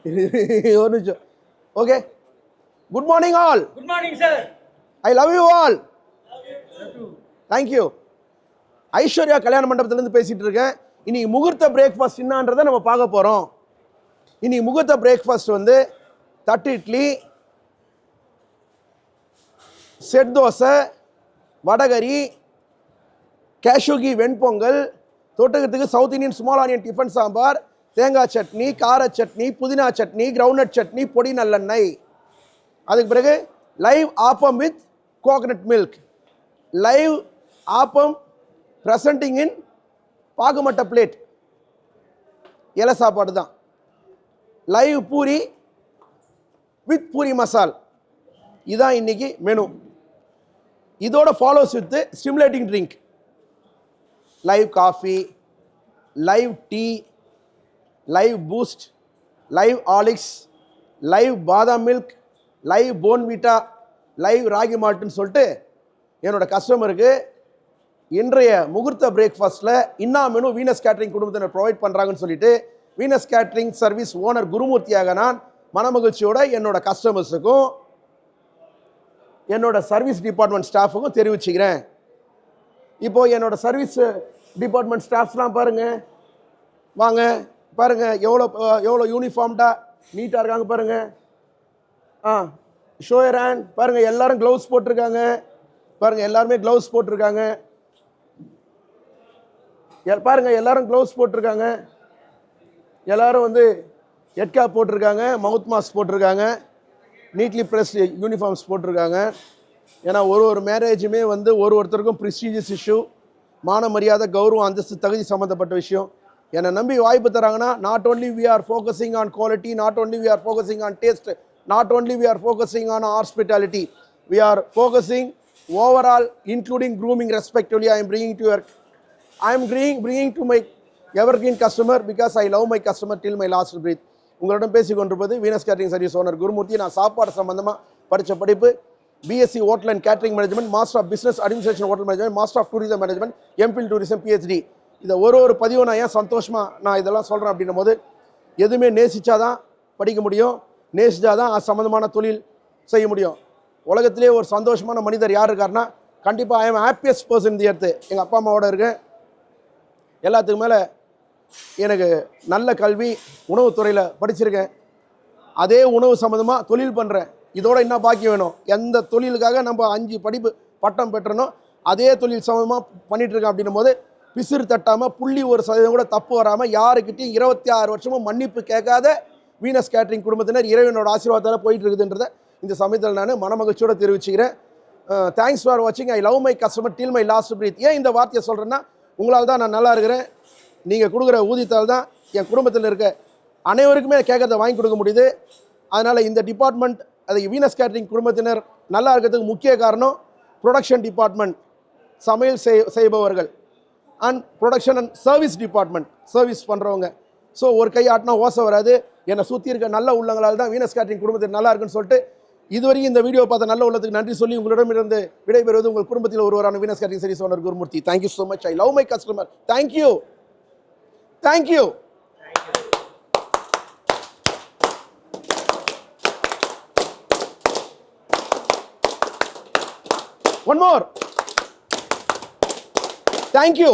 ஒரு நிமிஷம். Okay, good morning all. Good morning sir. I love you all. Thank you. Aishwarya கல்யாண மண்டபத்திலேருந்து பேசிட்டு இருக்கேன். இன்னைக்கு முகூர்த்த பிரேக்ஃபாஸ்ட் என்னன்றதை நம்ம பார்க்க போகிறோம். இன்னைக்கு முகூர்த்த பிரேக்ஃபாஸ்ட் வந்து தட்டு இட்லி, செட் தோசை, வடகரி, கேஷுகி வெண்பொங்கல், தொட்டுக்கிறதுக்கு south Indian small onion tiffin sambar, தேங்காய் சட்னி, கார சட்னி, புதினா சட்னி, கிரவுண்ட்நட் சட்னி, பொடி நல்லெண்ணெய். அதுக்கு பிறகு live appam with coconut milk. Live appam presenting in பாகுமட்ட பிளேட், இலை சாப்பாடு தான். லைவ் பூரி வித் பூரி மசால், இதுதான் இன்னைக்கு மெனு. இதோட follows with stimulating drink, live coffee, live tea, live Boost, live Horlicks, live badam milk, live Bournvita, live ragi மால்ட்டுன்னு சொல்லிட்டு என்னோட கஸ்டமருக்கு இன்றைய முகூர்த்த பிரேக்ஃபாஸ்ட்டில் இன்னா மெனு வீனஸ் கேட்ரிங் குடும்பத்தினர் ப்ரொவைட் பண்ணுறாங்கன்னு சொல்லிட்டு வீனஸ் கேட்ரிங் சர்வீஸ் ஓனர் குருமூர்த்தியாக நான் மனமகிழ்ச்சியோட என்னோட கஸ்டமர்ஸுக்கும் என்னோட சர்வீஸ் டிபார்ட்மெண்ட் ஸ்டாஃபுக்கும் தெரிவிச்சுக்கிறேன். இப்போது என்னோட சர்வீஸ் டிபார்ட்மெண்ட் ஸ்டாஃப்ஸ்லாம் பாருங்கள், வாங்க பாருங்கள் எவ்வளோ யூனிஃபார்ம்டாக நீட்டாக இருக்காங்க பாருங்கள். ஷோயர் ஹேண்ட் பாருங்கள், எல்லாரும் க்ளவுஸ் போட்டிருக்காங்க பாருங்கள், எல்லாருமே க்ளவுஸ் போட்டிருக்காங்க பாருங்கள், எல்லாரும் க்ளவுஸ் போட்டிருக்காங்க, எல்லாரும் வந்து ஹெட் கேப் போட்டிருக்காங்க, மவுத் மாஸ்க் போட்டிருக்காங்க, நீட்லி ப்ரெஸ் யூனிஃபார்ம்ஸ் போட்டிருக்காங்க. ஏன்னா ஒரு மேரேஜுமே வந்து ஒருத்தருக்கும் ப்ரெஸ்டீஜியஸ் இஷ்யூ, மான மரியாதை, கௌரவம், அந்தஸ்து, தகுதி சம்மந்தப்பட்ட விஷயம். என்னை நம்பி வாய்ப்பு தராங்கன்னா, not only we are focusing on quality, not only we are focusing on taste, not only we are focusing on hospitality, we are focusing overall including grooming respectively. I am bringing to my evergreen customer because I love my customer till my last breath. உங்களிடம் பேசி கொண்டிருப்பது Venus catering service owner Gurumurthy. நான் சாப்பாடு சம்பந்தமாக படித்த படிப்பு BSc hotel and catering management, master of business administration hotel management, master of tourism management, MPhil tourism, PhD. இதை ஒரு பதிவு நான் ஏன் சந்தோஷமாக நான் இதெல்லாம் சொல்கிறேன் அப்படின்னும் போது, எதுவுமே நேசிச்சாதான் படிக்க முடியும், நேசிச்சாதான் அது சம்மந்தமான தொழில் செய்ய முடியும். உலகத்திலே ஒரு சந்தோஷமான மனிதர் யார் இருக்காருன்னா, கண்டிப்பாக I am happiest person the earth. எங்கள் அப்பா அம்மாவோட இருக்கேன். எல்லாத்துக்கு மேலே எனக்கு நல்ல கல்வி, உணவுத்துறையில் படிச்சிருக்கேன். அதே உணவு சம்மந்தமாக தொழில் பண்ணுறேன். இதோட என்ன பாக்கி வேணும்? எந்த தொழிலுக்காக நம்ம 5 படிப்பு பட்டம் பெற்றனோ அதே தொழில் சம்மந்தமாக பண்ணிகிட்ருக்கேன். அப்படின்னும் போது பிசிறு தட்டாமல், புள்ளி 1% கூட தப்பு வராமல், யாருக்கிட்டையும் 26 வருஷமும் மன்னிப்பு கேட்காத வீனஸ் கேட்ரிங் குடும்பத்தினர் இறைவனோட ஆசீர்வாதத்தால் போயிட்டு இருக்குதுன்றதை இந்த சமயத்தில் நான் மனமகிழ்ச்சியோடு தெரிவிச்சுக்கிறேன். தேங்க்ஸ் ஃபார் வாட்சிங். I love my customer till my last breath. ஏன் இந்த வார்த்தையை சொல்கிறேன்னா, உங்களால் தான் நான் நல்லா இருக்கிறேன். நீங்கள் கொடுக்குற ஊதியத்தால் தான் என் குடும்பத்தில் இருக்க அனைவருக்குமே கேட்கறத வாங்கி கொடுக்க முடியுது. அதனால் இந்த டிபார்ட்மெண்ட், அது வீனஸ் கேட்ரிங் குடும்பத்தினர் நல்லா இருக்கிறதுக்கு முக்கிய காரணம் ப்ரொடக்ஷன் டிபார்ட்மெண்ட், சமையல் செய்பவர்கள், and production and service department, service பண்ணுறவங்க. ஸோ ஒரு கை ஆட்டினா ஓசை வராது. என்னை சுற்றி இருக்க நல்ல உள்ளங்களால் தான் வீனஸ் கேட்ரிங் குடும்பத்தில் நல்லா இருக்குன்னு சொல்லிட்டு இதுவரைக்கும் இந்த வீடியோ பார்த்த நல்ல உள்ளத்துக்கு நன்றி சொல்லி உங்களிடமிருந்து விடைபெறுவது உங்கள் குடும்பத்தில் ஒருவரான Venus catering service owner Gurumurthy. Thank you so much. I love my customer. Thank you. Thank you. One more. Thank you.